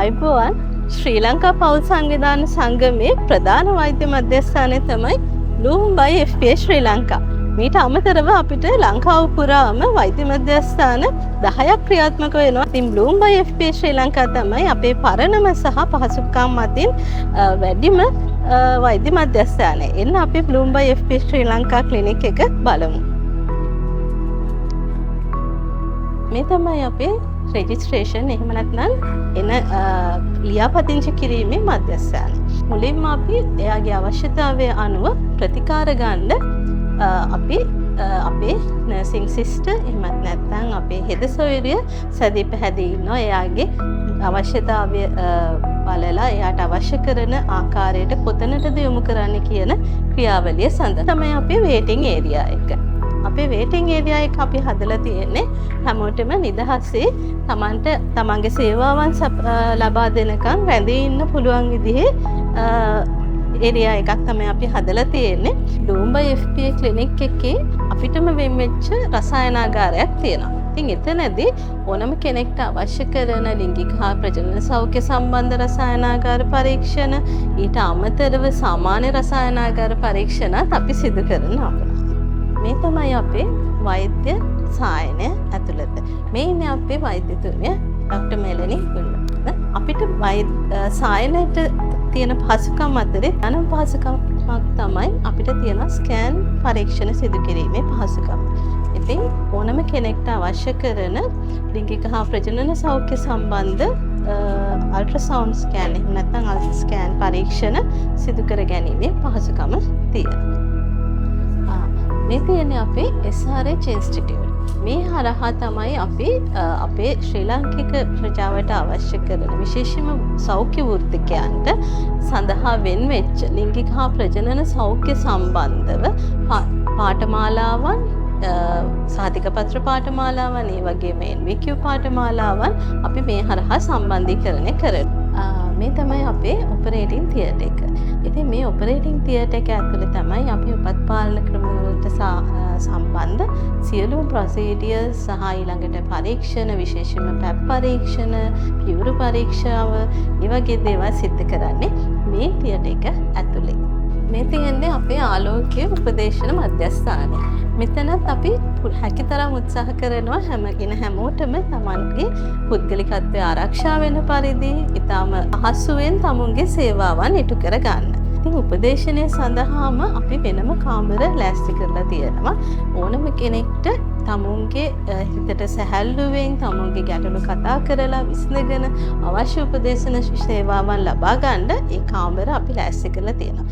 අයිබෝවන් ශ්‍රී ලංකා පවුල් සංවිධාන සංගමේ ප්‍රධාන වෛද්‍ය මධ්‍යස්ථානය තමයි බ්ලූම් බයි FPA ශ්‍රී ලංකා. මීට අමතරව අපිට ලංකාව පුරාම වෛද්‍ය මධ්‍යස්ථාන 10ක් ක්‍රියාත්මක වෙනවා. ඉතින් බ්ලූම් බයි FPA ශ්‍රී ලංකා තමයි අපේ පරණම සහ පහසුකම් අතින් වැඩිම වෛද්‍ය මධ්‍යස්ථානය. එන්න අපි බ්ලූම් බයි FPA ශ්‍රී ලංකා ක්ලිනික් එක බලමු. මේ තමයි අපේ රෙජිස්ට්‍රේෂන් එහෙම නැත්නම් එන ලියාපදිංචි කිරීමේ මධ්‍යස්ථානය. මුලින්ම අපි එයාගේ අවශ්‍යතාවය අනුව ප්‍රතිකාර ගන්න අපි අපේ නර්සින් සිස්ටර් එහෙමත් නැත්නම් අපේ හෙද සොයුරිය සැදී පැහැදී ඉන්නවා. එයාගේ අවශ්‍යතාවය බලලා එයාට අවශ්‍ය කරන ආකාරයට කොතනටද යොමු කරන්න කියන ක්‍රියාවලිය සඳහා තමයි අපේ වේටිං ඒරියා එක. අපේ වේටිං ඒරියා එක අපි හදලා තියෙන්නේ හැමෝටම නිදහසේ තමන්ගේ සේවාවන් ලබා දෙනකම් රැඳී ඉන්න පුළුවන් විදිහේ ඒරියා එකක් තමයි අපි හදලා තියෙන්නේ. බ්ලූම් බයි FPA ක්ලිනික් එකේ අපිටම වෙන් වෙච්ච රසායනාගාරයක් තියෙනවා. ඉතින් එතනදී ඕනම කෙනෙක්ට අවශ්‍ය කරන ලිංගික හා ප්‍රජනන සෞඛ්‍ය සම්බන්ධ රසායනාගාර පරීක්ෂණ ඊට අමතරව සාමාන්‍ය රසායනාගාර පරීක්ෂණත් අපි සිදු කරනවා. මේ තමයි අපේ වෛද්‍ය සායනය ඇතුළත. මේ ඉන්නේ අපේ වෛද්‍යතුමිය ඩොක්ටර් මෙලනි ගුල්ල. අපිට සායනයට තියෙන පහසුකම් අතරේ අනම් පහසුකමක් තමයි අපිට තියෙන ස්කෑන් පරීක්ෂණ සිදු කිරීමේ පහසුකම. ඉතින් ඕනම කෙනෙක්ට අවශ්‍ය කරන ලිංගික හා ප්‍රජනන සෞඛ්‍ය සම්බන්ධ අල්ට්‍රාසවුන්ඩ් ස්කෑන් එහෙම නැත්නම් අල්ට්‍රා ස්කෑන් පරීක්ෂණ සිදු කර ගැනීමේ පහසුකම තියෙනවා. මේ තියෙන්නේ අපේ SRH ඉන්ස්ටිටියුට්. මේ හරහා තමයි අපි අපේ ශ්‍රී ලාංකික ප්‍රජාවට අවශ්‍ය කරන විශේෂම සෞඛ්‍ය වෘත්තිකයන්ට සඳහා වෙන් වෙච්ච ලිංගික හා ප්‍රජනන සෞඛ්‍ය සම්බන්ධව පාඨමාලාවන් සාතිකපත්‍ර පාඨමාලාවන් ඒ වගේම NVQ පාඨමාලාවන් අපි මේ හරහා සම්බන්ධීකරණය කරනවා. මේ තමයි අපේ ඔපරේටිං තියටර් එක. ඉතින් මේ ඔපරේටිං තියටර් එක ඇතුලේ තමයි අපි උපත් පාලන ක්‍රම වලට සම්බන්ධ සියලුම ප්‍රොසීඩියර්ස් සහ ඊළඟට පරීක්ෂණ විශේෂයෙන්ම පැප් පරීක්ෂණ, පියවර පරීක්ෂාව, ඒ වගේ දේවල් සිදු කරන්නේ මේ තියටර් එක ඇතුලේ. මේ තියෙන්නේ අපේ ආලෝක්‍ය උපදේශන මධ්‍යස්ථානය. මෙතනත් අපි හැකිතරම් උත්සාහ කරනවා හැමෝටම තමන්ගේ පුද්ගලිකත්වය ආරක්ෂා වෙන පරිදි ඊටම අහසුවෙන් තමුන්ගේ සේවාවන් ඉටු කර ගන්න. ඉතින් උපදේශනය සඳහාම අපි වෙනම කාමර ලෑස්ති කරලා තියෙනවා. ඕනම කෙනෙක්ට තමුන්ගේ හිතට සැහැල්ලුවෙන් තමුන්ගේ ගැටලු කතා කරලා විසඳගෙන අවශ්‍ය උපදේශන සේවාවන් ලබා ගන්න ඒ කාමර අපි ලෑස්ති කරලා තියෙනවා.